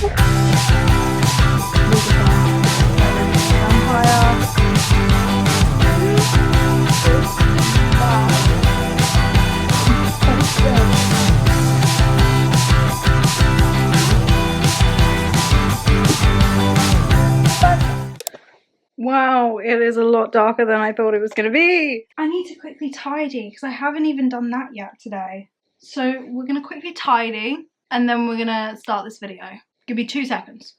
Wow, it is a lot darker than I thought it was going to be. I need to quickly tidy because I haven't even done that yet today. So we're going to quickly tidy and then we're going to start this video. Give me 2 seconds.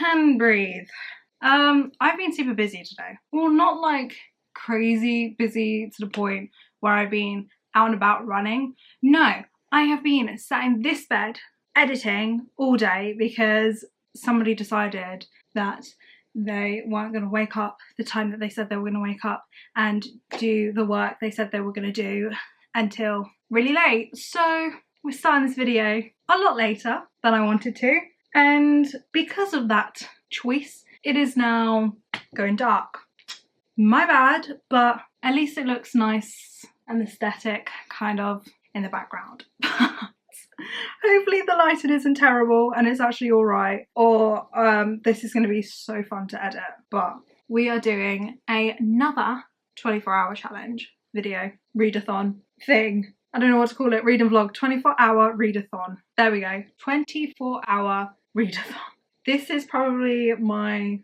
And breathe. I've been super busy today. Well, not like crazy busy to the point where I've been out and about running. No, I have been sat in this bed editing all day because somebody decided that they weren't going to wake up the time that they said they were going to wake up and do the work they said they were going to do until really late. So we're starting this video a lot later than I wanted to. And because of that choice, it is now going dark. My bad, but at least it looks nice and aesthetic kind of in the background. Hopefully the lighting isn't terrible and it's actually alright, or this is going to be so fun to edit. But we are doing another 24-hour challenge video, readathon thing. I don't know what to call it, read and vlog, 24-hour readathon. There we go, 24-hour readathon. This is probably my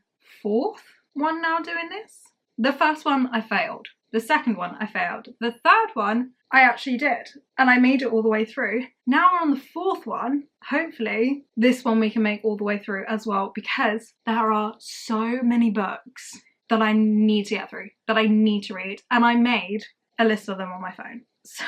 4th one now doing this. The first one I failed. The second one I failed. The third one I actually did and I made it all the way through. Now we're on the 4th one. Hopefully this one we can make all the way through as well, because there are so many books that I need to get through, that I need to read, and I made a list of them on my phone. So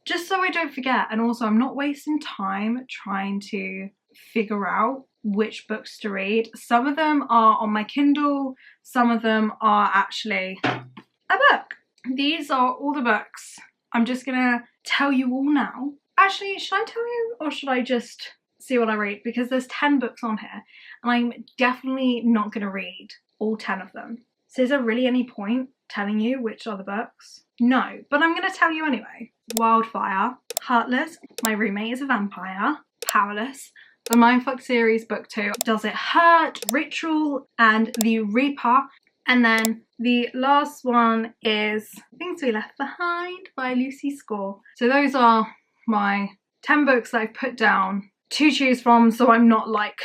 just so I don't forget, and also I'm not wasting time trying to figure out which books to read. Some of them are on my Kindle, some of them are actually a book. These are all the books. I'm just gonna tell you all now. Actually, should I tell you or should I just see what I read? Because there's 10 books on here and I'm definitely not gonna read all 10 of them. So is there really any point telling you which are the books? No, but I'm gonna tell you anyway. Wildfire, Heartless, My Roommate is a Vampire, Powerless, the Mindfuck series book 2, Does It Hurt, Ritual, and The Reaper. And then the last one is Things We Left Behind by Lucy Score. So those are my 10 books that I've put down to choose from, so I'm not like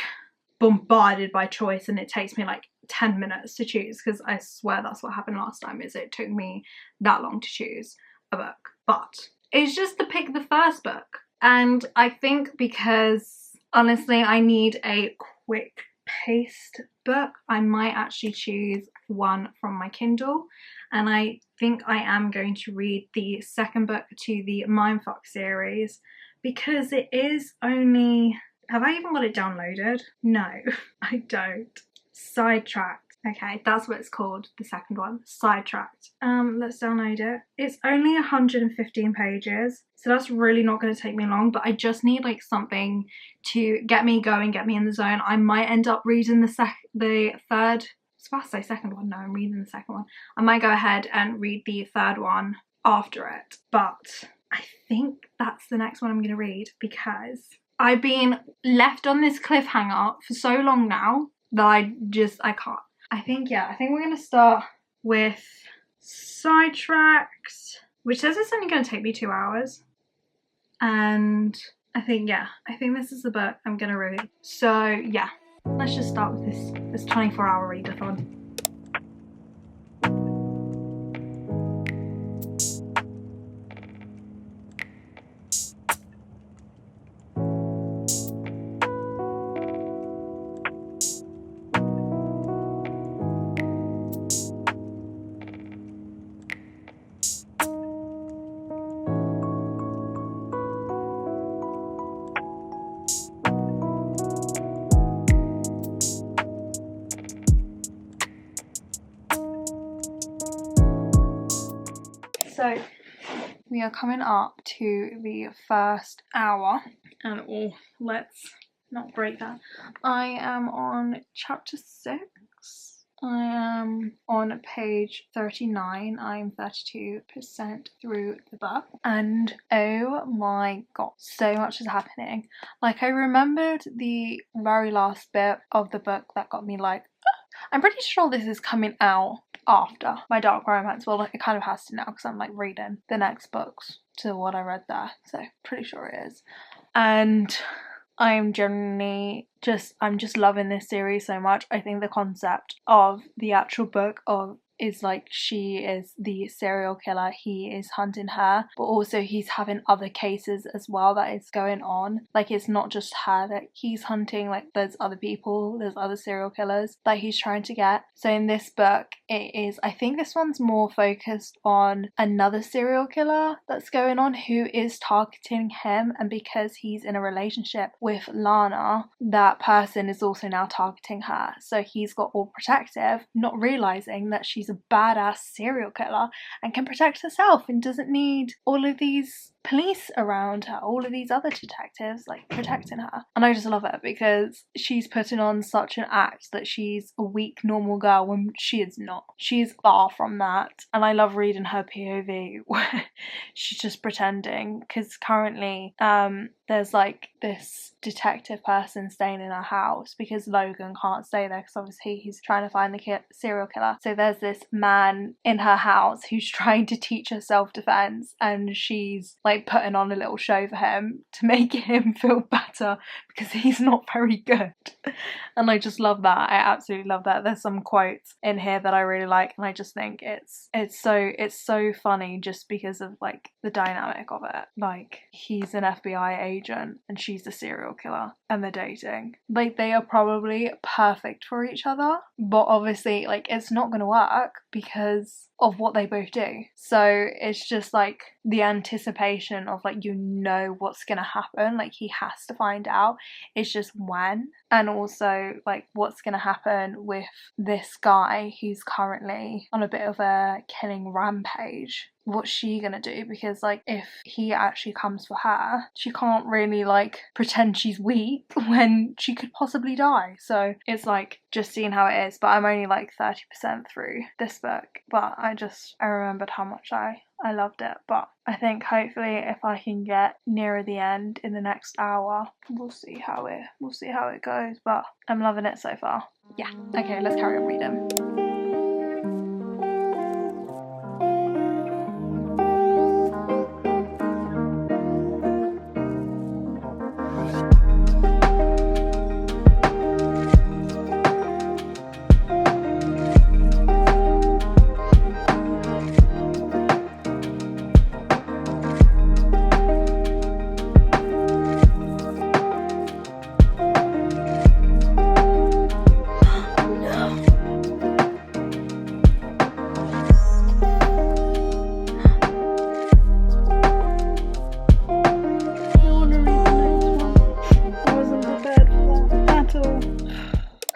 bombarded by choice and it takes me like 10 minutes to choose, because I swear that's what happened last time, is it took me that long to choose a book. But it's just to pick the first book, and I think because honestly I need a quick paced book, I might actually choose one from my Kindle, and I think I am going to read the second book to the Mindfuck series because it is only, have I even got it downloaded? No, I don't. Sidetracked. Okay, that's what it's called, the second one, Sidetracked. Let's download it. It's only 115 pages, so that's really not going to take me long, but I just need like something to get me going, get me in the zone. I might end up reading the third, I was about to say second one, no, I'm reading the second one. I might go ahead and read the third one after it, but I think that's the next one I'm going to read because I've been left on this cliffhanger for so long now that I can't. I think we're going to start with Sidetracked, which says it's only going to take me 2 hours. And I think this is the book I'm going to read. So yeah, let's just start with this 24-hour readathon. So we are coming up to the first hour, and let's not break that. I am on chapter 6. I am on page 39. I'm 32% through the book, and oh my god, so much is happening. Like, I remembered the very last bit of the book that got me like, I'm pretty sure this is coming out after my dark romance. Well, it kind of has to now because I'm like reading the next books to what I read there, so pretty sure it is. And I'm generally I'm just loving this series so much. I think the concept of the actual book is like, she is the serial killer, he is hunting her, but also he's having other cases as well that is going on. Like, it's not just her that he's hunting, like there's other people, there's other serial killers that he's trying to get. So in this book, it is, I think this one's more focused on another serial killer that's going on who is targeting him, and because he's in a relationship with Lana, that person is also now targeting her. So he's got all protective, not realizing that she's a badass serial killer and can protect herself and doesn't need all of these police around her, all of these other detectives like protecting her. And I just love it because she's putting on such an act that she's a weak normal girl when she is not. She is far from that. And I love reading her POV where she's just pretending, because currently there's like this detective person staying in her house because Logan can't stay there because obviously he's trying to find the serial killer. So there's this man in her house who's trying to teach her self-defense, and she's like putting on a little show for him to make him feel better because he's not very good. And I just love that. I absolutely love that. There's some quotes in here that I really like, and I just think it's so funny just because of like the dynamic of it. Like, he's an FBI agent and she's a serial killer and they're dating. Like, they are probably perfect for each other, but obviously like it's not gonna work because of what they both do. So it's just like the anticipation of like, you know what's gonna happen, like he has to find out, it's just when. And also like what's gonna happen with this guy who's currently on a bit of a killing rampage. What's she gonna do? Because like, if he actually comes for her, she can't really like pretend she's weak when she could possibly die. So it's like just seeing how it is. But I'm only like 30% through this book, but I remembered how much I loved it. But I think hopefully if I can get nearer the end in the next hour, we'll see how it goes. But I'm loving it so far. Yeah. Okay, let's carry on reading.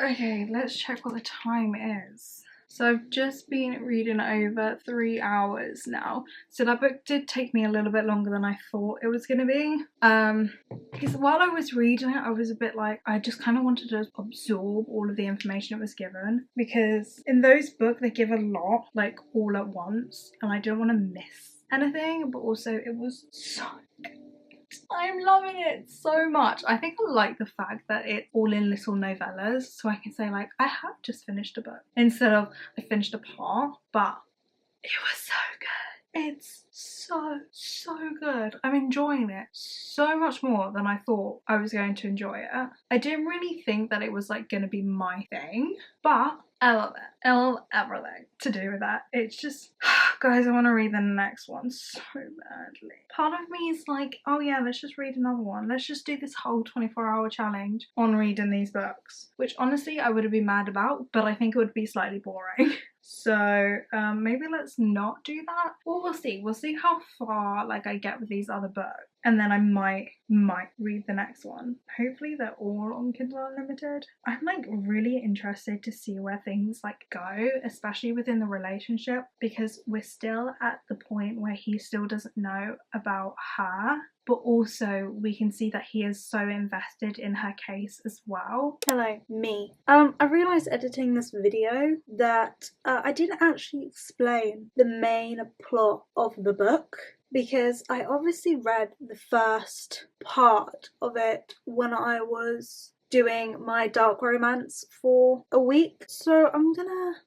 Okay, let's check what the time is. So I've just been reading over 3 hours now. So that book did take me a little bit longer than I thought it was going to be. Because while I was reading it, I was a bit like, I just kind of wanted to absorb all of the information it was given. Because in those books, they give a lot, like all at once. And I didn't want to miss anything, but also it was so good. I'm loving it so much. I think I like the fact that it's all in little novellas, so I can say like, I have just finished a book instead of I finished a part. But it was so good. It's so good. I'm enjoying it so much more than I thought I was going to enjoy it. I didn't really think that it was like going to be my thing, but I love it. I love everything to do with that. It's just, guys, I want to read the next one so badly. Part of me is like, oh yeah, let's just read another one. Let's just do this whole 24-hour challenge on reading these books, which honestly I would have been mad about, but I think it would be slightly boring. So maybe let's not do that. Well, we'll see. We'll see how far like I get with these other books. and then I might read the next one. Hopefully they're all on Kindle Unlimited. I'm like really interested to see where things like go, especially within the relationship, because we're still at the point where he still doesn't know about her, but also we can see that he is so invested in her case as well. Hello, me. I realised editing this video that I didn't actually explain the main plot of the book, because I obviously read the first part of it when I was doing my dark romance for a week. So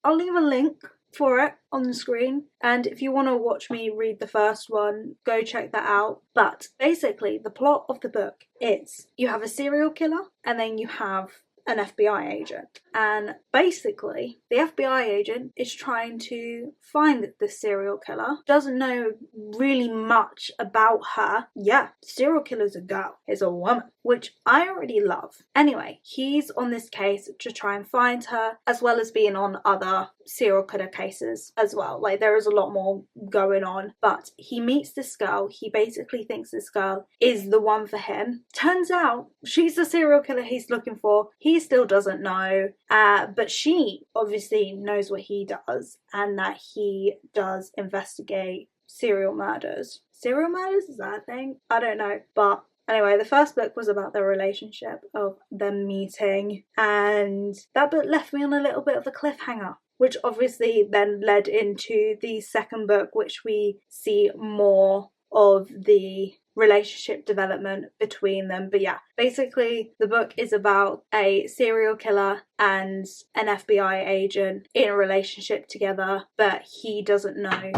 I'll leave a link for it on the screen, and if you want to watch me read the first one, go check that out. But basically the plot of the book is you have a serial killer and then you have an FBI agent, and basically the FBI agent is trying to find the serial killer, doesn't know really much about her. Yeah, serial killer's a girl, is a woman, which I already love. Anyway, he's on this case to try and find her, as well as being on other serial killer cases as well. Like, there is a lot more going on, but he meets this girl. He basically thinks this girl is the one for him. Turns out she's the serial killer he's looking for. He still doesn't know, but she obviously knows what he does, and that he does investigate serial murders. Serial murders, is that a thing? I don't know, but anyway, the first book was about their relationship, of them meeting, and that book left me on a little bit of a cliffhanger, which obviously then led into the second book, which we see more of the relationship development between them. But yeah, basically the book is about a serial killer and an FBI agent in a relationship together, but he doesn't know.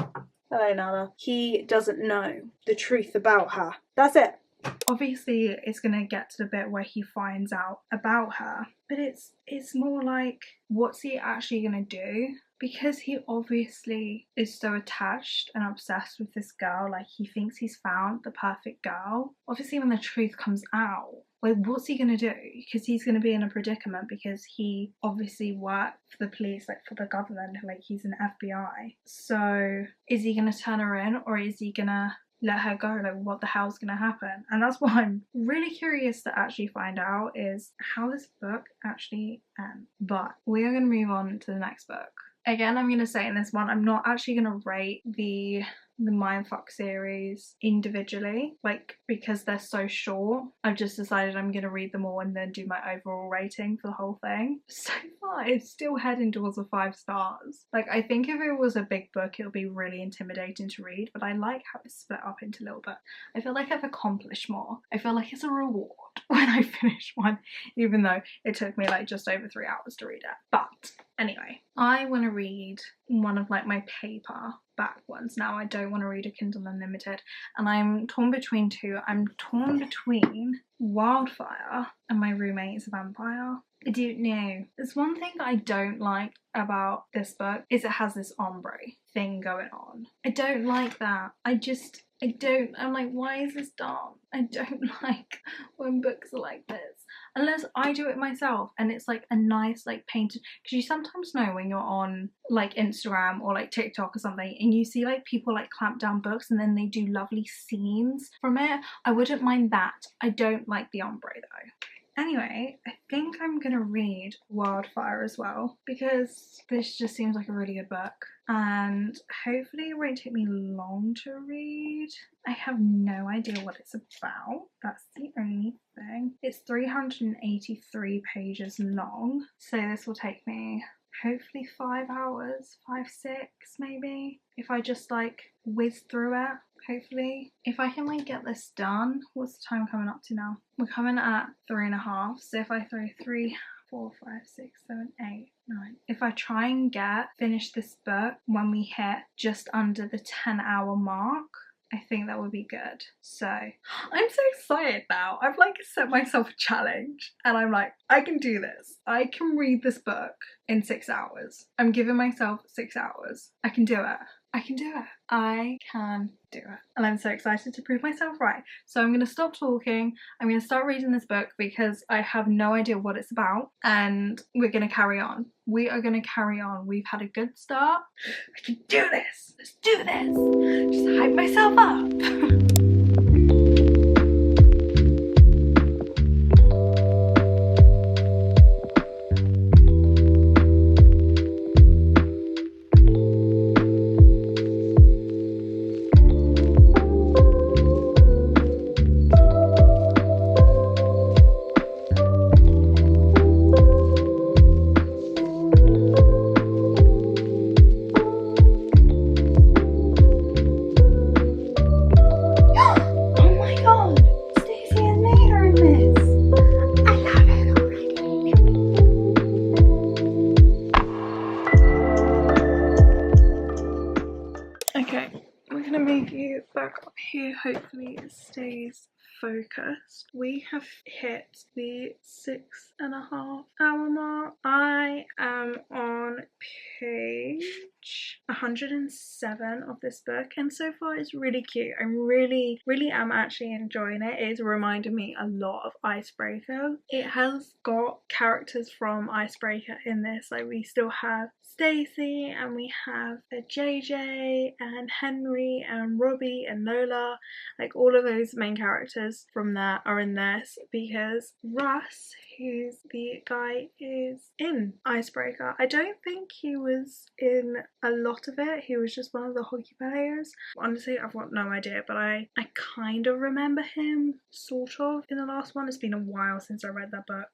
Hello, Nana. He doesn't know the truth about her. That's it. Obviously it's going to get to the bit where he finds out about her, but it's more like, what's he actually going to do? Because he obviously is so attached and obsessed with this girl, like he thinks he's found the perfect girl. Obviously when the truth comes out, like, what's he going to do? Because he's going to be in a predicament, because he obviously worked for the police, like for the government, like he's an FBI. So is he going to turn her in, or is he going to let her go? Like, what the hell's gonna happen? And that's what I'm really curious to actually find out, is how this book actually ends. But we are gonna move on to the next book. Again, I'm gonna say in this one, I'm not actually gonna rate the Mindfuck series individually, like, because they're so short. I've just decided I'm gonna read them all and then do my overall rating for the whole thing. So far it's still heading towards a 5 stars. Like, I think if it was a big book it would be really intimidating to read, but I like how it's split up into little bits. I feel like I've accomplished more. I feel like it's a reward when I finish one, even though it took me like just over 3 hours to read it. But anyway, I want to read one of like my paperback ones now. I don't want to read a Kindle Unlimited, and I'm torn between two. I'm torn between Wildfire and My Roommate is a Vampire. I don't know. There's one thing that I don't like about this book, is it has this ombre thing going on. I don't like that. I'm like, why is this dark? I don't like when books are like this. Unless I do it myself and it's like a nice like painted, because you sometimes know when you're on like Instagram or like TikTok or something and you see like people like clamp down books and then they do lovely scenes from it. I wouldn't mind that. I don't like the ombre though. Anyway, I think I'm gonna read Wildfire as well, because this just seems like a really good book, and hopefully it won't take me long to read. I have no idea what it's about. That's the only thing. It's 383 pages long, so this will take me hopefully 5 hours, 5, 6 maybe, if I just like whiz through it. Hopefully, if I can like get this done. What's the time coming up to now? We're coming at 3.5, so if I throw 3, 4, 5, 6, 7, 8, 9. If I try and finish this book when we hit just under the 10-hour mark, I think that would be good. So I'm so excited now. I've like set myself a challenge and I'm like, I can do this. I can read this book in 6 hours. I'm giving myself 6 hours. I can do it. I can do it. I can do it. And I'm so excited to prove myself right. So I'm going to stop talking. I'm going to start reading this book because I have no idea what it's about, and we're going to carry on. We are going to carry on. We've had a good start. I can do this. Let's do this. Just hype myself up. is focused. We have hit the 6.5-hour mark. I am on page 107 of this book, and so far it's really cute. I really am actually enjoying it. It's reminded me a lot of Icebreaker. It has got characters from Icebreaker in this. Like, we still have Stacey, and we have JJ and Henry and Robbie and Lola. Like, all of those main characters from there are in this, because Russ, who's the guy, is in Icebreaker. I don't think he was in a lot of it. He was just one of the hockey players. Honestly, I've got no idea, but I kind of remember him, sort of, in the last one. It's been a while since I read that book,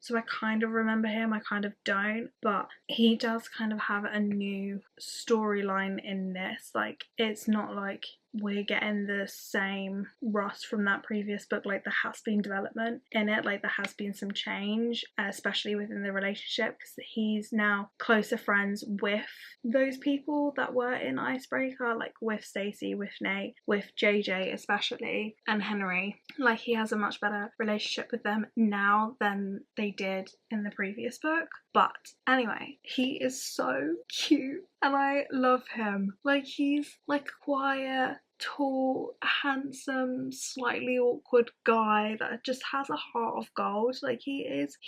so I kind of remember him, I kind of don't, but he does kind of have a new storyline in this. Like, it's not like we're getting the same Ross from that previous book. Like, there has been development in it, like there has been some change, especially within the relationship, because he's now closer friends with those people that were in Icebreaker, like with Stacey, with Nate, with JJ especially, and Henry. Like, he has a much better relationship with them now than they did in the previous book. But anyway, he is so cute and I love him. Like, he's like quiet, tall, handsome, slightly awkward guy that just has a heart of gold. Like, he's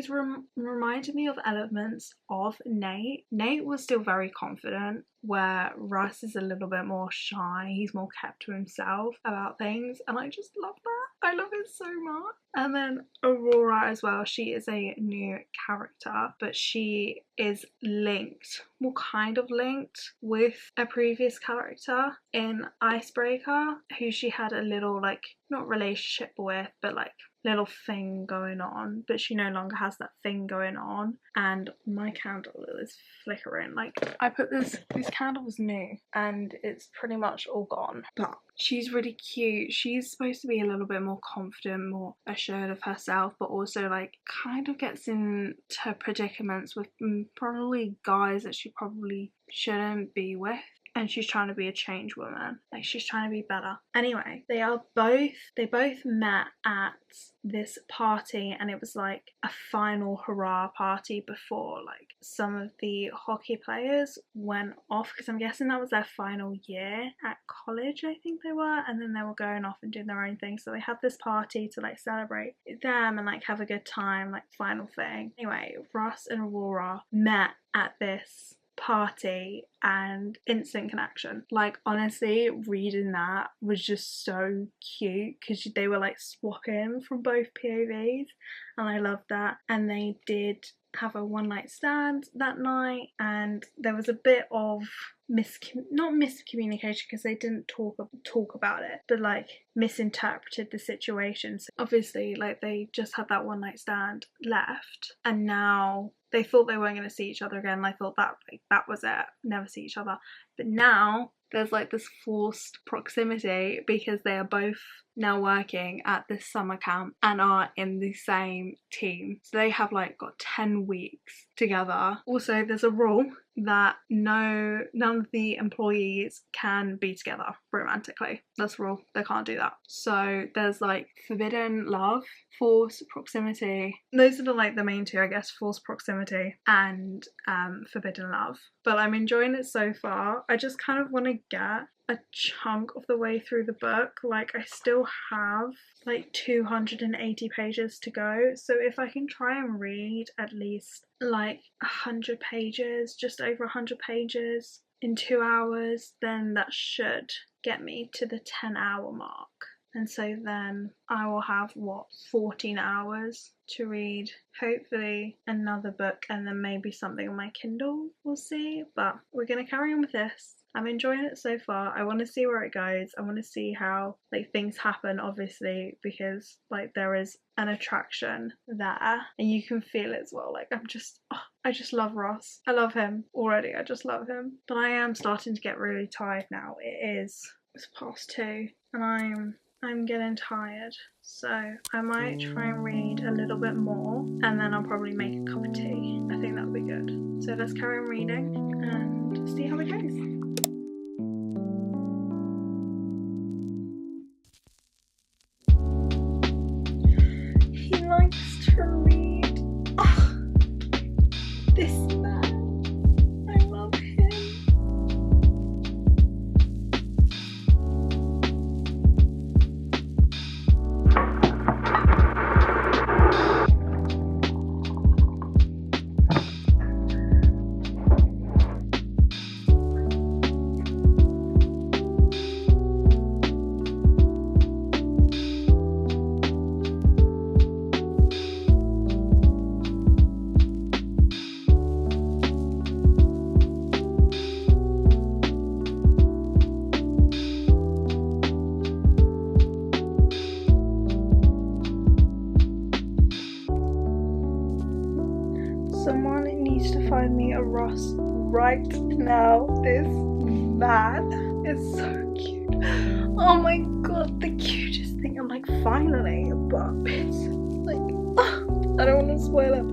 reminded me of elements of Nate. Nate was still very confident, where Russ is a little bit more shy. He's more kept to himself about things, and I just love that. I love it so much. And then Aurora as well, she is a new character, but she is linked, well, kind of linked with a previous character in Icebreaker, who she had a little, like, not relationship with, but like little thing going on, but she no longer has that thing going on. And my candle is flickering. Like, I put this candle was new and it's pretty much all gone, but she's really cute. She's supposed to be a little bit more confident, more assured of herself, but also like kind of gets into predicaments with probably guys that she probably shouldn't be with. And she's trying to be a change woman. Like, she's trying to be better. Anyway, they both met at this party, and it was like a final hurrah party before like some of the hockey players went off, because I'm guessing that was their final year at college, I think they were, and then they were going off and doing their own thing. So they had this party to like celebrate them and like have a good time, like final thing. Anyway, Russ and Aurora met at this party and instant connection. Like, honestly, reading that was just so cute, because they were like swapping from both POVs, and I loved that. And they did have a one night stand that night, and there was a bit of not miscommunication, because they didn't talk about it, but like misinterpreted the situation. So obviously, like, they just had that one night stand left, and now they thought they weren't going to see each other again. I thought that, like, that was it, never see each other. But now there's like this forced proximity, because they are both now working at this summer camp and are in the same team. So they have like got 10 weeks together. Also, there's a rule that none of the employees can be together romantically. That's a rule. They can't do that. So there's like forbidden love, forced proximity. Those are like the main two, I guess, forced proximity and forbidden love. But I'm enjoying it so far. I just kind of want to get a chunk of the way through the book. Like, I still have like 280 pages to go, so if I can try and read at least like 100 pages, just over 100 pages in 2 hours, then that should get me to the 10-hour mark. And so then I will have, 14 hours to read, hopefully another book, and then maybe something on my Kindle, we'll see. But we're going to carry on with this. I'm enjoying it so far. I want to see where it goes. I want to see how like things happen, obviously, because like there is an attraction there, and you can feel it as well. Like, I just love Ross. I love him already. I just love him. But I am starting to get really tired now. It's past 2 and I'm getting tired, so I might try and read a little bit more, and then I'll probably make a cup of tea. I think that would be good. So let's carry on reading and see how it goes. to read. Oh, this man. I love him. Someone needs to find me a Ross right now. This man is so cute. Oh my god, the cutest thing. I'm like, finally, but it's like, I don't want to spoil it.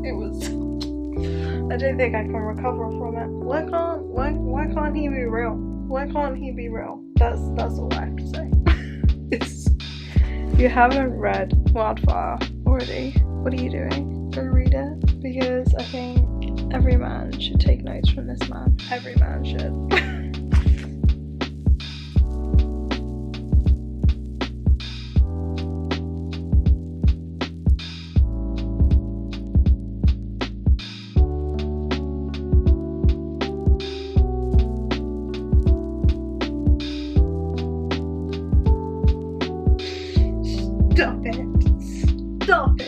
It was so cute. I don't think I can recover from it. Why can't he be real? Why can't he be real? That's all I have to say. If you haven't read Wildfire already, what are you doing? Go read it, because I think every man should take notes from this man. Every man should. Stop it. Stop it.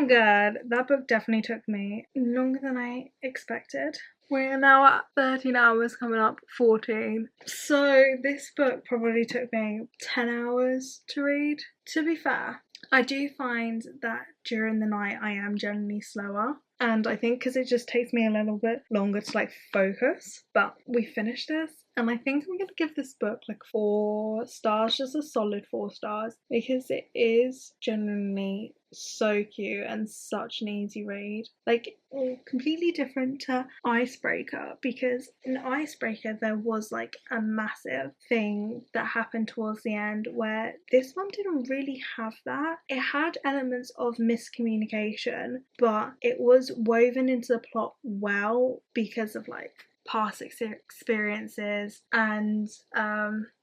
God, that book definitely took me longer than I expected. We're now at 13 hours, coming up 14. So this book probably took me 10 hours to read. To be fair, I do find that during the night I am generally slower. And I think because it just takes me a little bit longer to like focus. But we finished this. And I think I'm going to give this book like 4 stars, just a solid 4 stars. Because it is genuinely so cute and such an easy read. Like, completely different to Icebreaker, because in Icebreaker there was like a massive thing that happened towards the end, where this one didn't really have that. It had elements of miscommunication, but it was woven into the plot well because of like past experiences and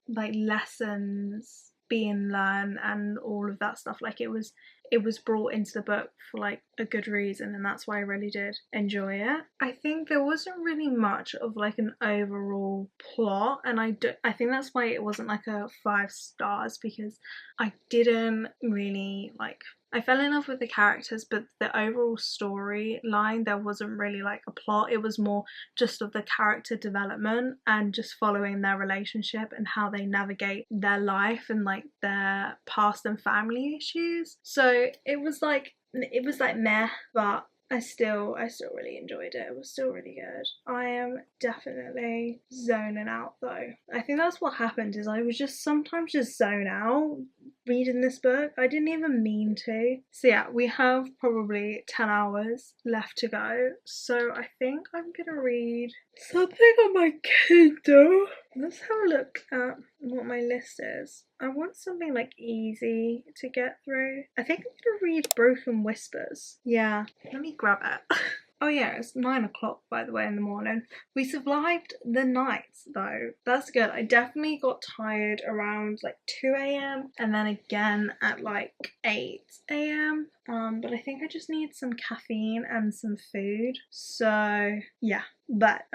like lessons being learned and all of that stuff. Like it was brought into the book for like a good reason, and that's why I really did enjoy it. I think there wasn't really much of like an overall plot, and I think that's why it wasn't like a 5 stars, because I didn't really like, I fell in love with the characters, but the overall storyline, there wasn't really like a plot. It was more just of the character development and just following their relationship and how they navigate their life and like their past and family issues. So it was like meh, but I still really enjoyed it. It was still really good. I am definitely zoning out though. I think that's what happened, is I was just sometimes just zone out reading this book. I didn't even mean to. So yeah, we have probably 10 hours left to go. So I think I'm gonna read something on my Kindle. Let's have a look at what my list is. I want something like easy to get through. I think I'm gonna read Broken Whispers. Yeah, let me grab it. Oh yeah, it's 9 o'clock by the way in the morning. We survived the night though. That's good. I definitely got tired around like 2 a.m. and then again at like 8 a.m. But I think I just need some caffeine and some food. So yeah. But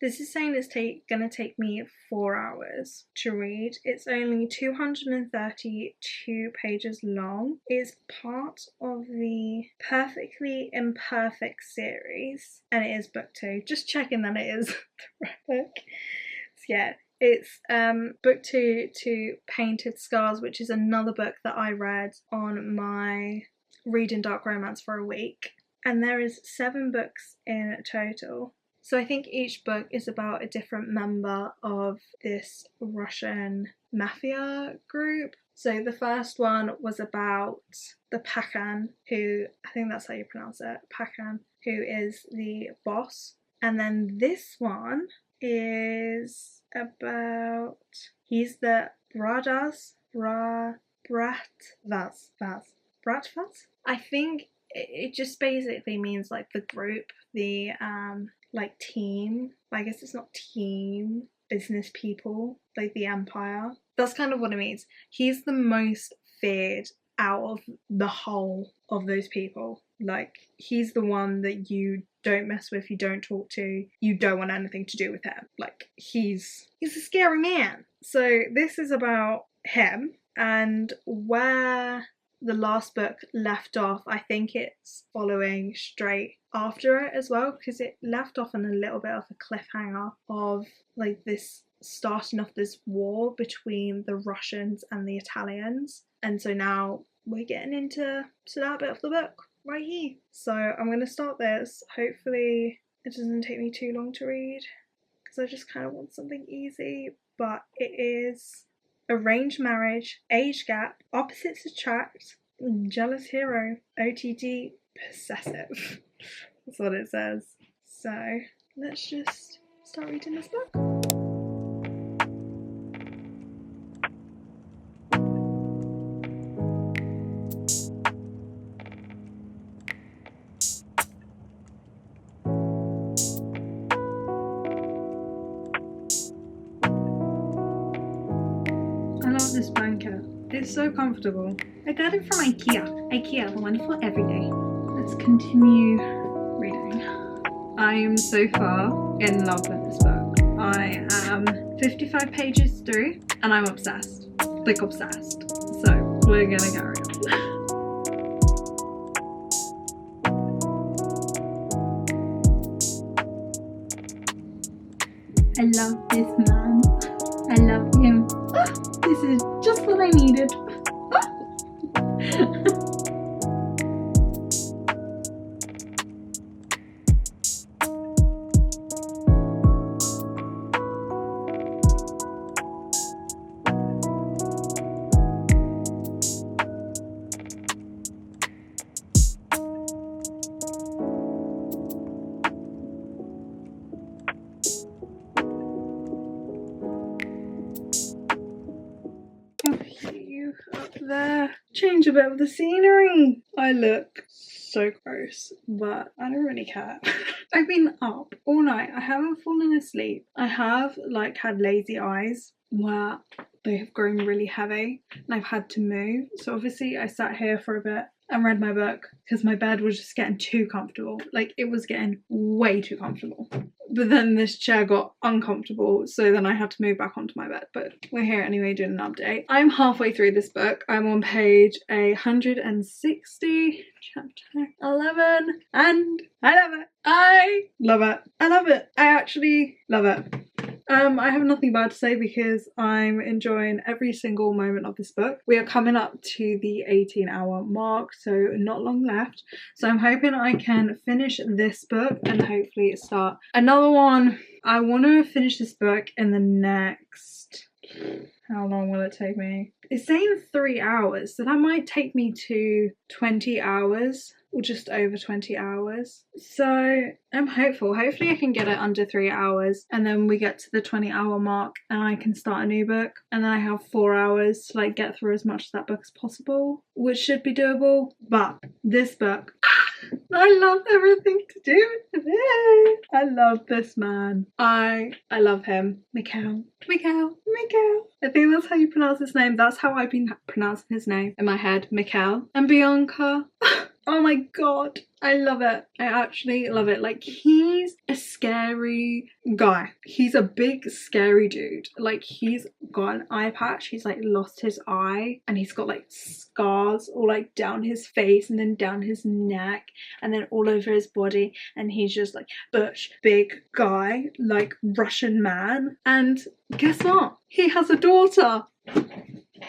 this is saying it's gonna take me 4 hours to read. It's only 232 pages long. It's part of the Perfectly Imperfect series, and it is book 2. Just checking that it is the right book. So yeah, it's book 2 to Painted Scars, which is another book that I read on my Reading Dark Romance for a week, and there is 7 books in total. So I think each book is about a different member of this Russian mafia group. So the first one was about the Pakan, who, I think that's how you pronounce it, Pakan, who is the boss. And then this one is about, he's the Bratvaz. I think it just basically means like the group, the like team. I guess it's not team, business people, like the empire. That's kind of what it means. He's the most feared out of the whole of those people. Like, he's the one that you don't mess with, you don't talk to, you don't want anything to do with him. Like, he's a scary man. So this is about him, and where the last book left off, I think it's following straight after it as well, because it left off on a little bit of a cliffhanger of like this starting off this war between the Russians and the Italians. And so now we're getting into that bit of the book right here. So I'm going to start this. Hopefully it doesn't take me too long to read, because I just kind of want something easy. But it is arranged marriage, age gap, opposites attract, jealous hero, OTD, possessive. That's what it says. So let's just start reading this book. I love this blanket. It's so comfortable. I got it from IKEA. IKEA, the one for every day. Let's continue reading. I am so far in love with this book. I am 55 pages through and I'm obsessed. Like obsessed. So we're gonna carry on. I love this man. I love him. This is just what I needed. Up there. Change a bit of the scenery. I look so gross, but I don't really care. I've been up all night. I haven't fallen asleep. I have like had lazy eyes where they have grown really heavy and I've had to move. So obviously I sat here for a bit and read my book because my bed was just getting too comfortable. Like, it was getting way too comfortable. But then this chair got uncomfortable, so then I had to move back onto my bed. But we're here anyway doing an update. I'm halfway through this book. I'm on page 160, chapter 11, and I love it. I love it. I love it. I actually love it. I have nothing bad to say because I'm enjoying every single moment of this book. We are coming up to the 18-hour mark, so not long left. So I'm hoping I can finish this book and hopefully start another one. I want to finish this book in the next... How long will it take me? It's saying 3 hours, so that might take me to 20 hours. Or just over 20 hours. So I'm hopeful. Hopefully I can get it under 3 hours and then we get to the 20-hour mark and I can start a new book, and then I have 4 hours to like get through as much of that book as possible, which should be doable. But this book, I love everything to do with it. I love this man. I love him. Mikhail. I think that's how you pronounce his name. That's how I've been pronouncing his name in my head. Mikhail. And Bianca. Oh my god, I love it. I actually love it. Like, he's a scary guy. He's a big scary dude. Like, he's got an eye patch. He's like lost his eye and he's got like scars all like down his face and then down his neck and then all over his body, and he's just like butch big guy, like Russian man. And guess what? He has a daughter.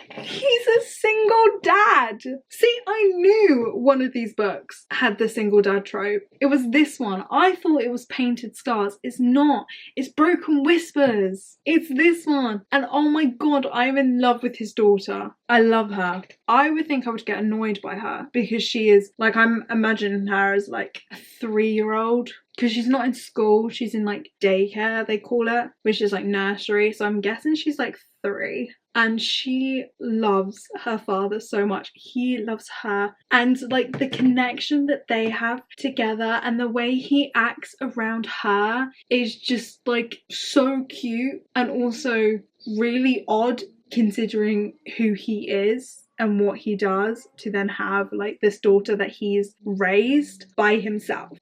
He's a single dad. See, I knew one of these books had the single dad trope. It was this one. I thought it was Painted Scars. It's not. It's Broken Whispers. It's this one. And oh my god, I'm in love with his daughter. I love her. I would think I would get annoyed by her because she is, like, I'm imagining her as like a 3-year-old because she's not in school, she's in like daycare, they call it, which is like nursery, so I'm guessing she's like 3. And she loves her father so much. He loves her. And like the connection that they have together and the way he acts around her is just like so cute and also really odd considering who he is and what he does, to then have like this daughter that he's raised by himself.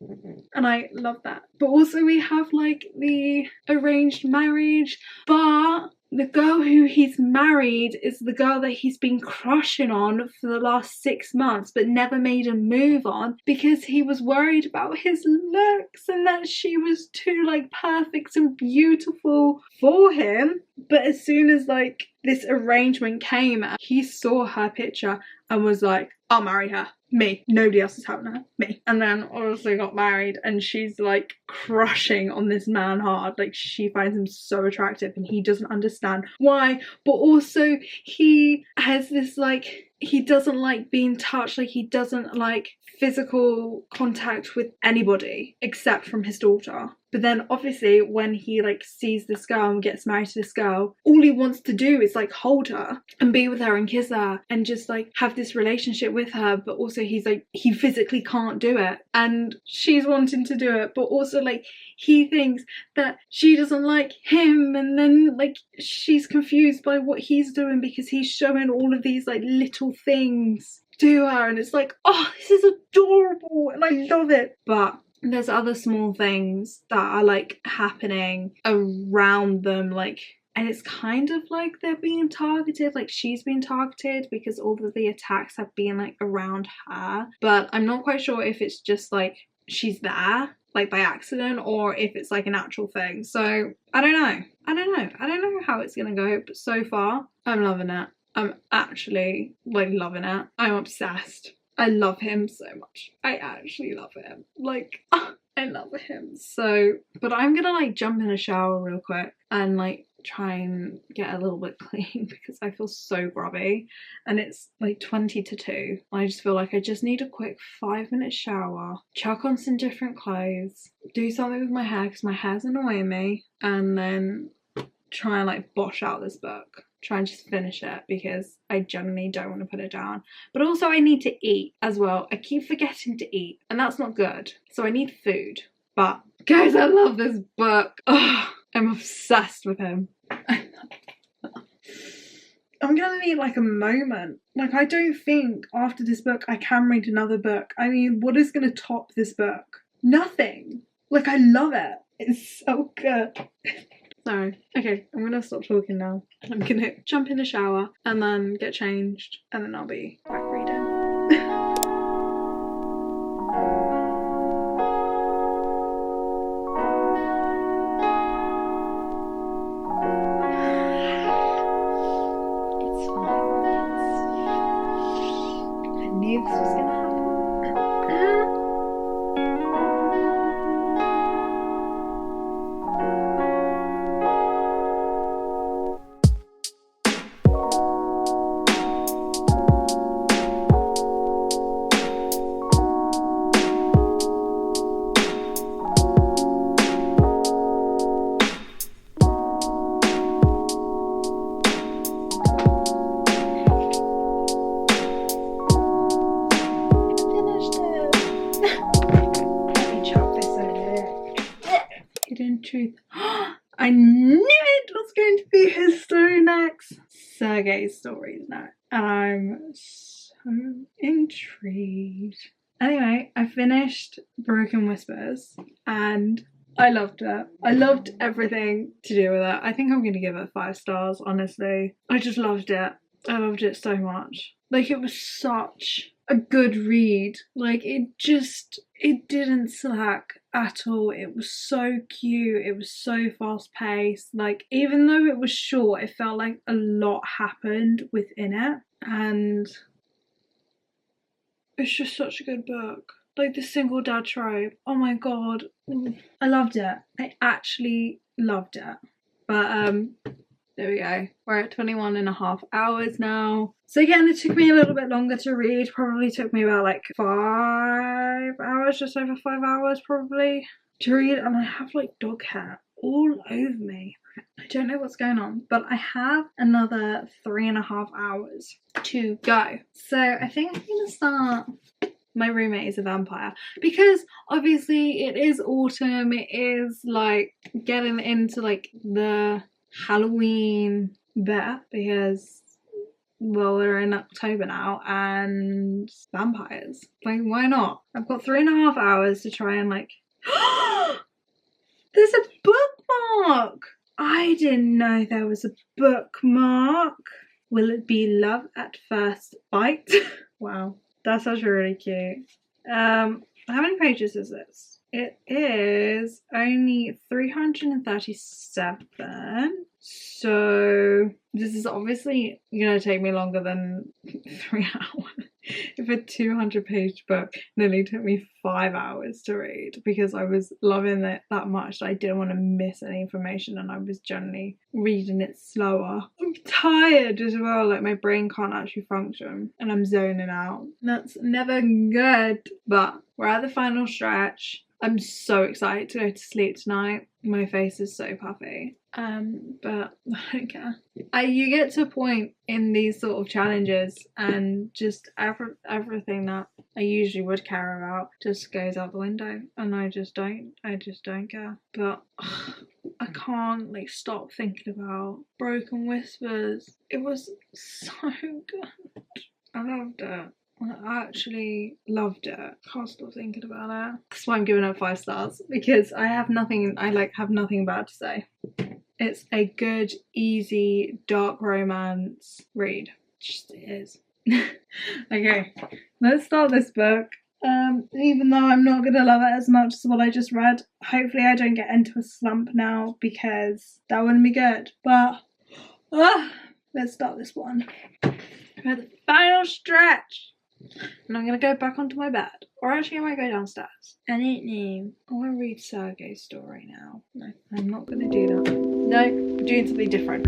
And I love that. But also we have like the arranged marriage, but the girl who he's married is the girl that he's been crushing on for the last 6 months but never made a move on because he was worried about his looks and that she was too like perfect and beautiful for him. But as soon as like this arrangement came, he saw her picture and was like, I'll marry her. Me. Nobody else is having her. Me. And then obviously got married, and she's like crushing on this man hard. Like she finds him so attractive and he doesn't understand why. But also he has this like, he doesn't like being touched. Like he doesn't like physical contact with anybody except from his daughter. But then obviously when he like sees this girl and gets married to this girl, all he wants to do is like hold her and be with her and kiss her and just like have this relationship with her. But also he's like, he physically can't do it, and she's wanting to do it, but also like he thinks that she doesn't like him, and then like she's confused by what he's doing because he's showing all of these like little things to her, and it's like, oh, this is adorable and I love it. But there's other small things that are like happening around them, like, and it's kind of like they're being targeted, like she's been targeted because all of the attacks have been like around her. But I'm not quite sure if it's just like she's there like by accident or if it's like an actual thing. So I don't know how it's gonna go, but so far I'm loving it. I'm actually like loving it. I'm obsessed. I love him so much. I actually love him. Like, I love him so. But I'm gonna like jump in a shower real quick and like try and get a little bit clean because I feel so grubby, and it's like 20 to 2. I just feel like I just need a quick 5-minute shower, chuck on some different clothes, do something with my hair because my hair's annoying me, and then try and like bosh out this book. Try and just finish it because I genuinely don't want to put it down. But also I need to eat as well. I keep forgetting to eat and that's not good. So I need food. But guys, I love this book. Oh, I'm obsessed with him. I'm gonna need like a moment. Like I don't think after this book I can read another book. I mean, what is gonna top this book? Nothing. Like I love it. It's so good. So, okay, I'm gonna stop talking now. I'm gonna jump in the shower and then get changed and then I'll be back reading. It's fine. I knew this was gonna happen. Truth. I knew it was going to be his story next. Sergei's story now. And I'm so intrigued. Anyway, I finished Broken Whispers and I loved it. I loved everything to do with it. I think I'm going to give it 5 stars, honestly. I just loved it. I loved it so much. Like, it was such a good read. Like, it didn't slack at all. It was so cute. It was so fast paced. Like, even though it was short, it felt like a lot happened within it. And it's just such a good book. Like, the single dad trope. Oh my god. I loved it. I actually loved it. But, there we go. We're at 21.5 hours now. So again, it took me a little bit longer to read. Probably took me about like 5 hours, just over 5 hours probably. to read, and I have like dog hair all over me. I don't know what's going on, but I have another 3.5 hours to go. So I think I'm gonna start My Roommate is a Vampire, because obviously it is autumn, it is like getting into like the Halloween bit, because well, we're in October now, and vampires, like why not? I've got 3.5 hours to try and like there's a bookmark. I didn't know there was a bookmark. Will it be Love at First Bite? Wow, that's actually really cute. How many pages is this? It is only 337. So this is obviously gonna take me longer than 3 hours. If a 200-page book nearly took me 5 hours to read, because I was loving it that much that I didn't want to miss any information, and I was generally reading it slower. I'm tired as well, like my brain can't actually function and I'm zoning out. That's never good, but we're at the final stretch. I'm so excited to go to sleep tonight. My face is so puffy. But I don't care. You get to a point in these sort of challenges, and just everything that I usually would care about just goes out the window, and I just don't care. But I can't like stop thinking about Broken Whispers. It was so good. I loved it. I actually loved it. Can't stop thinking about it. That's why I'm giving it 5 stars, because I have nothing bad to say. It's a good, easy, dark romance read. It just is. Okay, let's start this book. Even though I'm not gonna love it as much as what I just read, hopefully I don't get into a slump now, because that wouldn't be good. But let's start this one. We're at the final stretch. And I'm gonna go back onto my bed. Or actually I might go downstairs. I don't know. I wanna read Sergei's story now. No, I'm not gonna do that. No, we're doing something different.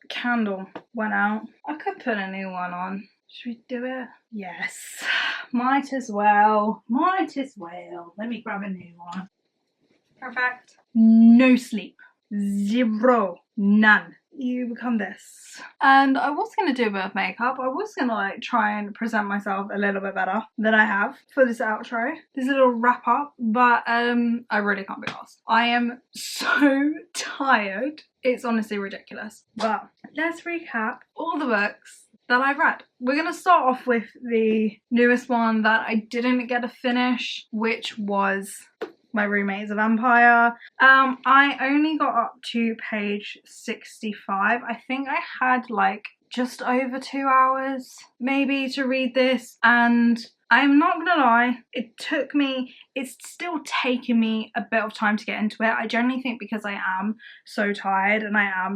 Candle went out. I could put a new one on. Should we do it? Yes. Might as well. Let me grab a new one. Perfect. No sleep. 0. None. You become this. And I was going to do a bit of makeup. I was going to like try and present myself a little bit better than I have for this outro. This little wrap up. But I really can't be arsed. I am so tired. It's honestly ridiculous. But let's recap all the books that I've read. We're going to start off with the newest one that I didn't get to finish, which was My Roommate is a Vampire. I only got up to page 65. I think I had like just over 2 hours maybe to read this, and I'm not gonna lie, it's still taken me a bit of time to get into it. I generally think because I am so tired, and I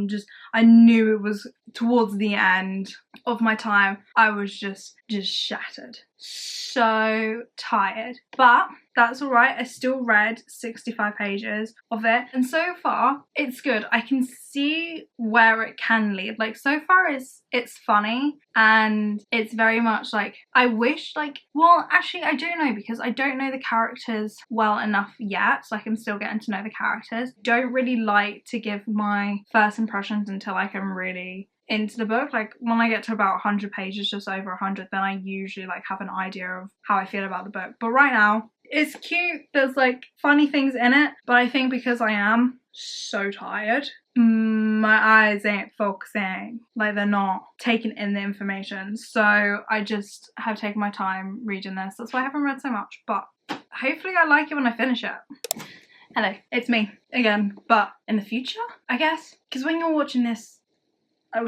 knew it was towards the end of my time. I was just shattered. So tired. But that's alright. I still read 65 pages of it, and so far it's good. I can see where it can lead. Like so far it's funny, and it's very much like I wish well actually I don't know, because I don't know the characters well enough yet, so I'm still getting to know the characters. Don't really like to give my first impressions until I can really into the book. Like when I get to about 100 pages, just over 100, then I usually like have an idea of how I feel about the book. But right now It's cute. There's like funny things in it, but I think because I am so tired, my eyes ain't focusing, like they're not taking in the information, so I just have taken my time reading this. That's why I haven't read so much, but hopefully I like it when I finish it. Hello, it's me again, but in the future, I guess, because when you're watching this, I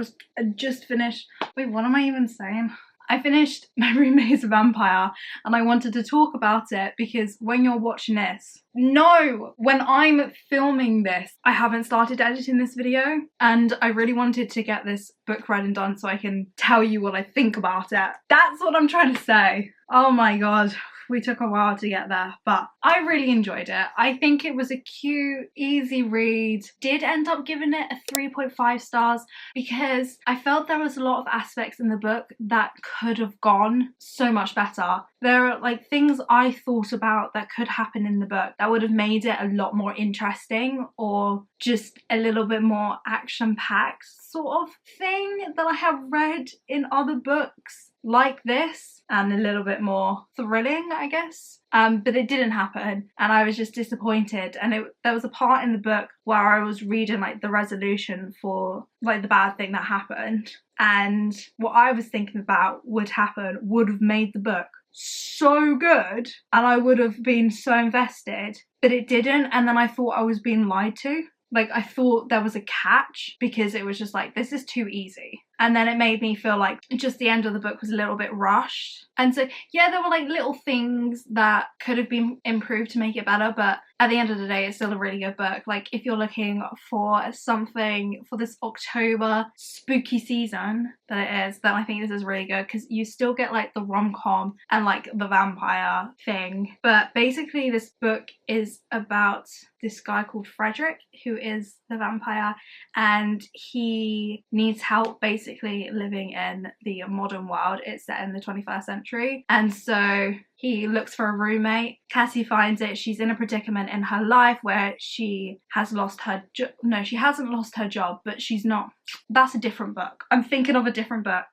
just finished, wait, what am I even saying? I finished My Roommate's a Vampire, and I wanted to talk about it because when you're watching this, no, when I'm filming this, I haven't started editing this video, and I really wanted to get this book read and done so I can tell you what I think about it. That's what I'm trying to say. Oh my god. We took a while to get there, but I really enjoyed it. I think it was a cute, easy read. Did end up giving it a 3.5 stars because I felt there was a lot of aspects in the book that could have gone so much better. There are like things I thought about that could happen in the book that would have made it a lot more interesting, or just a little bit more action-packed sort of thing that I have read in other books like this, and a little bit more thrilling, I guess. But it didn't happen, and I was just disappointed. And there was a part in the book where I was reading like the resolution for like the bad thing that happened, and what I was thinking about would happen would have made the book so good and I would have been so invested, but it didn't. And then I thought I was being lied to. Like, I thought there was a catch because it was just like, this is too easy. And then it made me feel like just the end of the book was a little bit rushed. And so, yeah, there were like little things that could have been improved to make it better, but at the end of the day, it's still a really good book. Like, if you're looking for something for this October spooky season that it is, then I think this is really good because you still get like the rom-com and like the vampire thing. But basically, this book is about this guy called Frederick, who is the vampire, and he needs help basically living in the modern world. It's set in the 21st century, and so he looks for a roommate. Cassie finds it. She's in a predicament in her life where she has lost her no, she hasn't lost her job, but she's not. That's a different book. I'm thinking of a different book.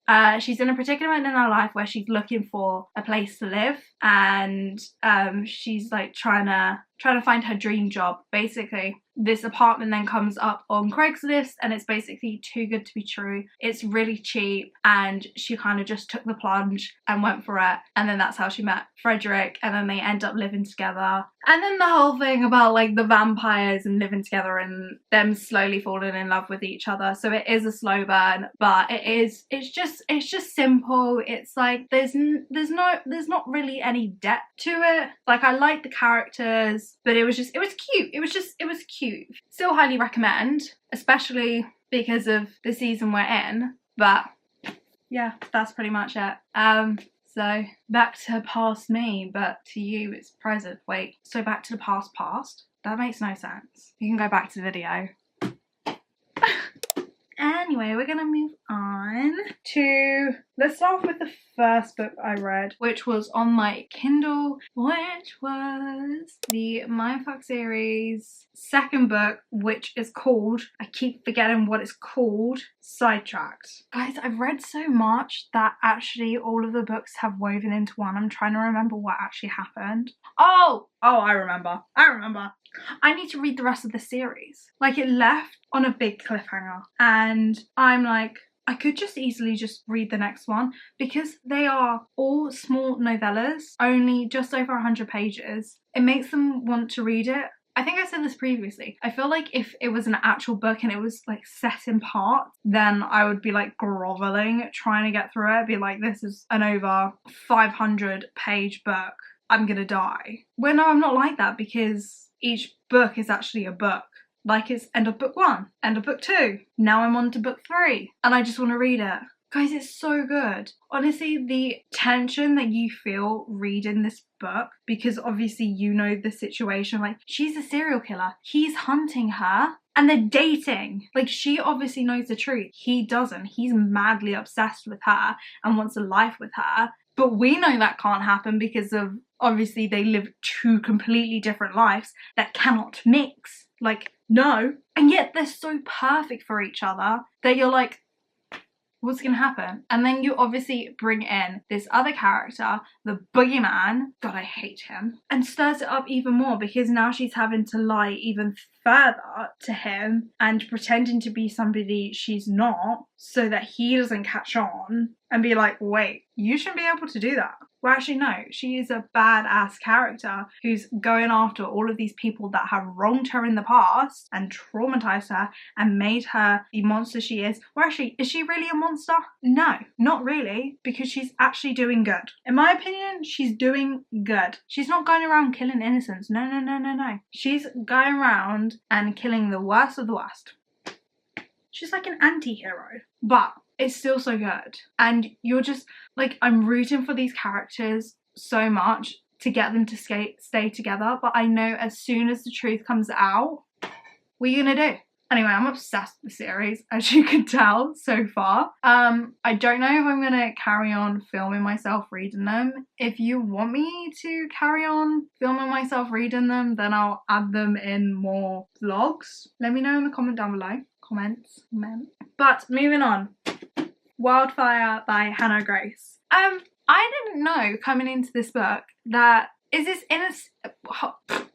She's in a predicament in her life where she's looking for a place to live, and she's like trying to find her dream job. Basically, this apartment then comes up on Craigslist, and it's basically too good to be true. It's really cheap, and she kind of just took the plunge and went for it. And then that's how she met Frederick, and then they end up living together. And then the whole thing about like the vampires and living together and them slowly falling in love with each other. So it is a slow burn, but it's just simple. It's like there's not really any depth to it. Like, I like the characters, but it was cute. It was cute. Still highly recommend, especially because of the season we're in. But yeah, that's pretty much it. So back to past me, but to you it's present. Wait, so back to the past? That makes no sense. You can go back to the video. Anyway, we're gonna move on to, let's start off with the first book I read, which was on my Kindle, which was the Mindfuck series second book, which is called, I keep forgetting what it's called, Sidetracked. Guys, I've read so much that actually all of the books have woven into one. I'm trying to remember what actually happened. Oh, I remember. I need to read the rest of the series. Like, it left on a big cliffhanger, and I'm like, I could just easily just read the next one because they are all small novellas, only just over 100 pages. It makes them want to read it. I think I said this previously. I feel like if it was an actual book and it was like set in parts, then I would be like groveling trying to get through it. I'd be like, this is an over 500 page book. I'm gonna die. Well, no, I'm not like that because each book is actually a book. Like, it's end of book 1, end of book 2. Now I'm on to book 3 and I just want to read it. Guys, it's so good. Honestly, the tension that you feel reading this book, because obviously you know the situation, like, she's a serial killer. He's hunting her and they're dating. Like, she obviously knows the truth. He doesn't. He's madly obsessed with her and wants a life with her. But we know that can't happen because of, obviously, they live 2 completely different lives that cannot mix. Like, no. And yet they're so perfect for each other that you're like, What's gonna happen? And then you obviously bring in this other character, the boogeyman. God, I hate him. And stirs it up even more because now she's having to lie even further to him and pretending to be somebody she's not so that he doesn't catch on and be like, wait, you shouldn't be able to do that. Well, actually, no, she is a badass character who's going after all of these people that have wronged her in the past and traumatized her and made her the monster she is. Well, actually, is she really a monster? No, not really, because she's actually doing good. In my opinion, she's doing good. She's not going around killing innocents. No, no, no, no, no. She's going around and killing the worst of the worst. She's like an anti-hero, but it's still so good. And you're just, like, I'm rooting for these characters so much to get them to stay together, but I know as soon as the truth comes out, what are you gonna do? Anyway, I'm obsessed with the series, as you can tell so far. I don't know if I'm gonna carry on filming myself reading them. If you want me to carry on filming myself reading them, then I'll add them in more vlogs. Let me know in the comment down below. Comments. But moving on. Wildfire by Hannah Grace. I didn't know coming into this book that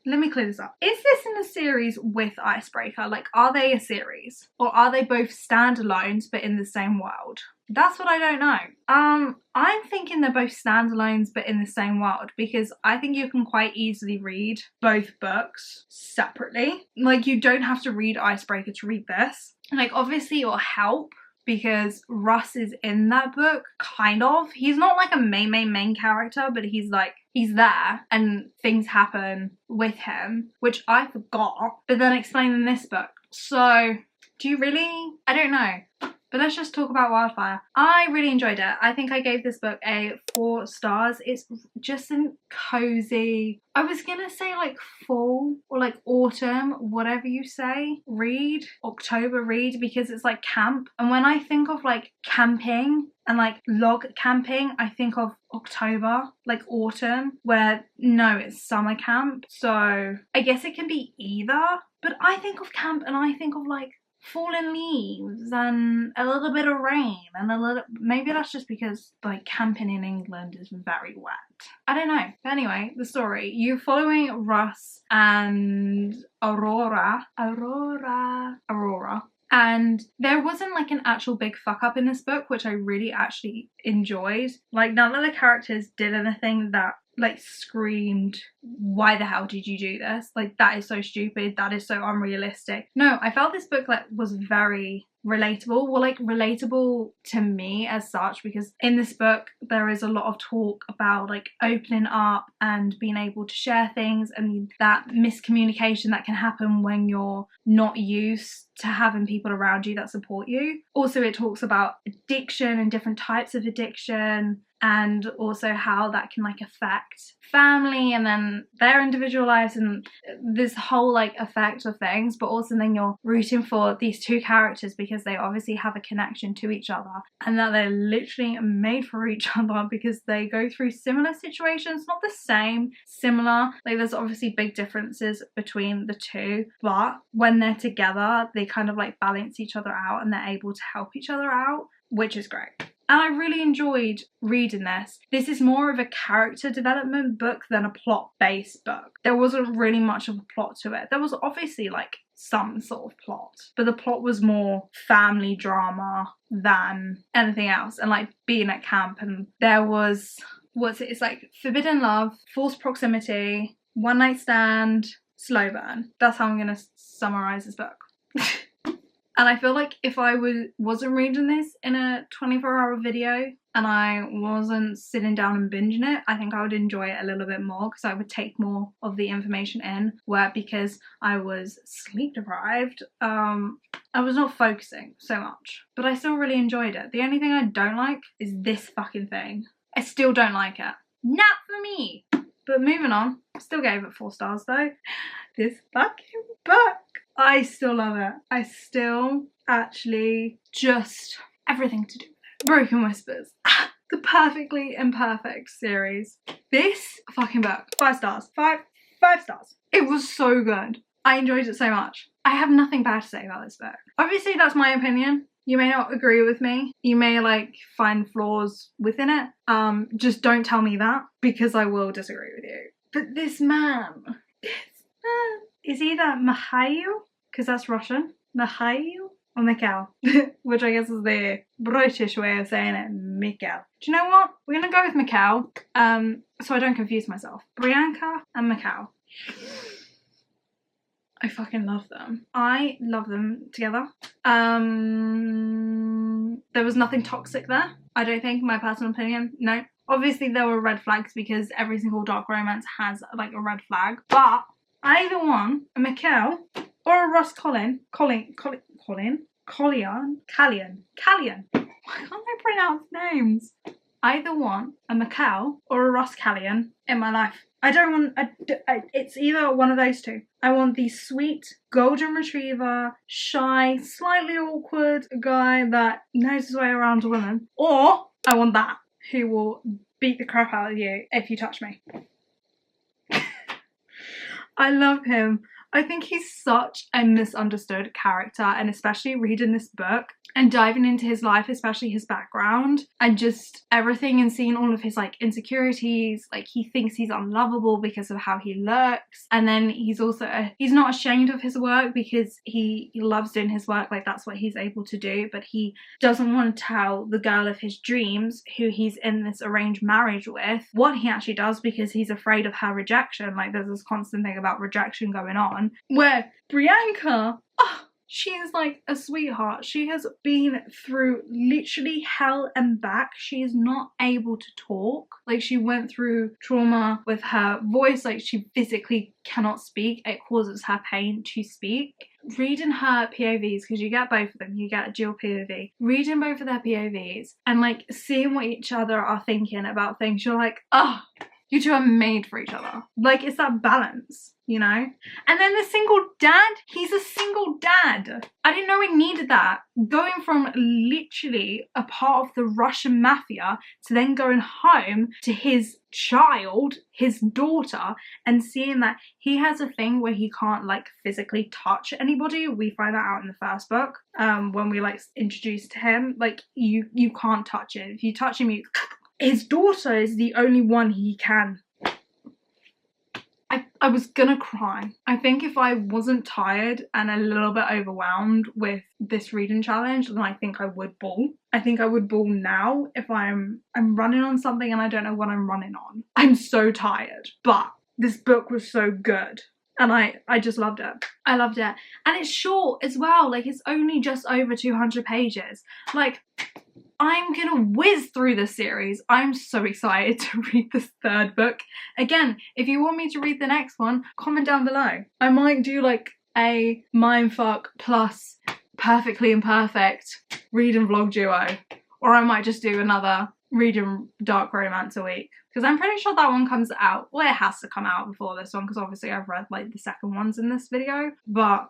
let me clear this up. Is this in a series with Icebreaker? Like, are they a series? Or are they both standalones but in the same world? That's what I don't know. I'm thinking they're both standalones but in the same world because I think you can quite easily read both books separately. Like, you don't have to read Icebreaker to read this. Like, obviously it will help because Russ is in that book, kind of. He's not like a main character, but he's there and things happen with him, which I forgot, but then explained in this book. So, do you really? I don't know. But let's just talk about Wildfire. I really enjoyed it. I think I gave this book a 4 stars. It's just a cozy, I was gonna say like fall or like autumn, whatever you say, read, October read, because it's like camp. And when I think of like camping and like log camping, I think of October, like autumn, where no, it's summer camp. So I guess it can be either, but I think of camp and I think of like fallen leaves and a little bit of rain and maybe that's just because like camping in England is very wet. I don't know. But anyway, the story. You're following Russ and Aurora. And there wasn't like an actual big fuck up in this book, which I really actually enjoyed. Like, none of the characters did anything that like screamed, why the hell did you do this? Like, that is so stupid, that is so unrealistic. No, I felt this book like was very relatable. Well, like relatable to me as such, because in this book there is a lot of talk about like opening up and being able to share things and that miscommunication that can happen when you're not used to having people around you that support you. Also, it talks about addiction and different types of addiction, and also how that can like affect family and then their individual lives and this whole like effect of things. But also then you're rooting for these two characters because they obviously have a connection to each other and that they're literally made for each other because they go through similar situations, not the same, similar. Like, there's obviously big differences between the two, but when they're together they kind of like balance each other out and they're able to help each other out, which is great. And I really enjoyed reading this. This is more of a character development book than a plot-based book. There wasn't really much of a plot to it. There was obviously like some sort of plot, but the plot was more family drama than anything else, and like being at camp. And there was, it's like forbidden love, false proximity, one night stand, slow burn. That's how I'm gonna summarize this book. And I feel like if I wasn't reading this in a 24-hour video and I wasn't sitting down and binging it, I think I would enjoy it a little bit more because I would take more of the information in, where because I was sleep deprived, I was not focusing so much. But I still really enjoyed it. The only thing I don't like is this fucking thing. I still don't like it. Not for me. But moving on, still gave it 4 stars though. This fucking book, I still love it. I still actually just everything to do with it. Broken Whispers. The Perfectly Imperfect series. This fucking book, 5 stars. 5 stars. It was so good. I enjoyed it so much. I have nothing bad to say about this book. Obviously, that's my opinion. You may not agree with me. You may like find flaws within it. Just don't tell me that, because I will disagree with you. But this man, is either Mikhail, because that's Russian, Mikhail, or Mikhail, which I guess is the British way of saying it, Mikhail. Do you know what? We're gonna go with Mikhail, so I don't confuse myself. Brianka and Mikhail. I fucking love them. I love them together. There was nothing toxic there, I don't think, my personal opinion. No. Obviously there were red flags, because every single dark romance has like a red flag. But either one, a Mikhail or a Ross Callion. Why can't I pronounce names? Either one, a Mikhail or a Ross Callion in my life. I don't want, it's either one of those two. I want the sweet golden retriever, shy, slightly awkward guy that knows his way around a woman. Or I want that, who will beat the crap out of you if you touch me. I love him. I think he's such a misunderstood character, and especially reading this book and diving into his life, especially his background, and just everything, and seeing all of his like insecurities. Like, he thinks he's unlovable because of how he looks, and then he's also he's not ashamed of his work because he loves doing his work. Like, that's what he's able to do, but he doesn't want to tell the girl of his dreams, who he's in this arranged marriage with, what he actually does, because he's afraid of her rejection. Like, there's this constant thing about rejection going on, where Brianka, she is like a sweetheart. She has been through literally hell and back. She is not able to talk. Like, she went through trauma with her voice. Like, she physically cannot speak. It causes her pain to speak. Reading her POVs, because you get both of them, you get a dual POV. Reading both of their POVs and like seeing what each other are thinking about things, you're like, you two are made for each other. Like, it's that balance, you know? And then the single dad, he's a single dad. I didn't know he needed that. Going from literally a part of the Russian mafia to then going home to his child, his daughter, and seeing that he has a thing where he can't like physically touch anybody. We find that out in the first book, when we like introduced to him. Like, you can't touch it. If you touch him, his daughter is the only one he can. I was gonna cry. I think if I wasn't tired and a little bit overwhelmed with this reading challenge, then I think I would bawl. I think I would bawl now if I'm running on something and I don't know what I'm running on. I'm so tired. But this book was so good. And I just loved it. I loved it. And it's short as well. Like, it's only just over 200 pages. Like, I'm gonna whiz through this series. I'm so excited to read this third book. Again, if you want me to read the next one, comment down below. I might do like a mindfuck plus perfectly imperfect read and vlog duo. Or I might just do another read and dark romance a week. Because I'm pretty sure that one comes out, well, it has to come out before this one, because obviously I've read like the second ones in this video. But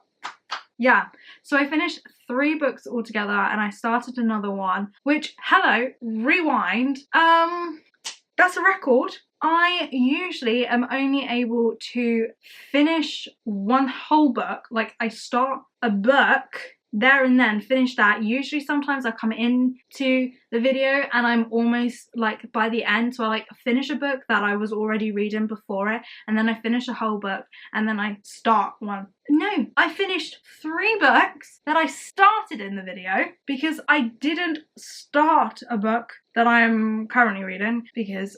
yeah, so I finished 3 books altogether, and I started another one, which, hello, rewind, that's a record. I usually am only able to finish one whole book. Like, I start a book there and then, finish that. Usually sometimes I come into the video and I'm almost like by the end, so I like finish a book that I was already reading before it, and then I finish a whole book, and then I start one. No, I finished 3 books that I started in the video, because I didn't start a book that I'm currently reading, because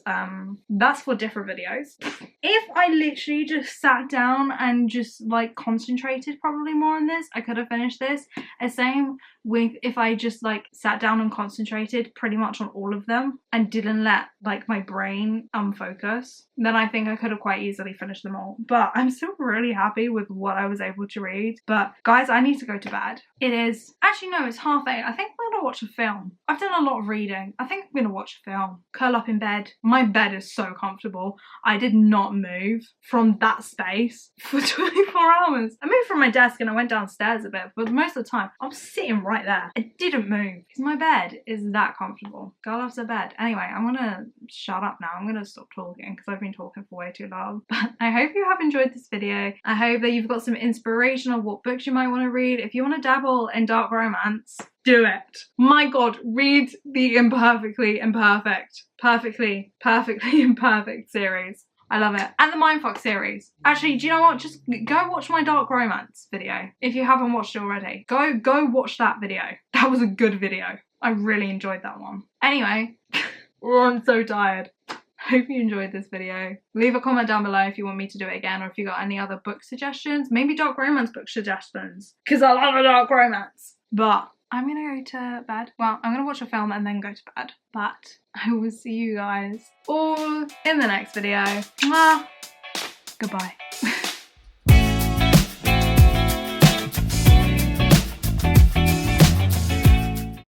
that's for different videos. If I literally just sat down and just like concentrated probably more on this, I could have finished this. The same with if I just like sat down and concentrated pretty much on all of them and didn't let like my brain unfocus, then I think I could have quite easily finished them all. But I'm still really happy with what I was able to read. But guys, I need to go to bed. It is, actually no, it's 8:30. I think I'm gonna watch a film. I've done a lot of reading. I think I'm gonna watch a film. Curl up in bed. My bed is so comfortable. I did not move from that space for 24 hours. I moved from my desk and I went downstairs a bit, but most of the time I was sitting right there. I didn't move because my bed is that comfortable. Girl loves her bed. Anyway, I'm gonna shut up now. I'm gonna stop talking because I've been talking for way too long. But I hope you have enjoyed this video. I hope that you've got some inspiration of what books you might want to read. If you want to dabble in dark romance, do it. My god, read the Perfectly Imperfect series. I love it. And the Mindfuck series. Actually, do you know what? Just go watch my dark romance video. If you haven't watched it already, go watch that video. That was a good video. I really enjoyed that one. Anyway, I'm so tired. Hope you enjoyed this video. Leave a comment down below if you want me to do it again, or if you got any other book suggestions. Maybe dark romance book suggestions, because I love a dark romance. But I'm gonna go to bed. Well, I'm gonna watch a film and then go to bed. But I will see you guys all in the next video. Mwah! Goodbye.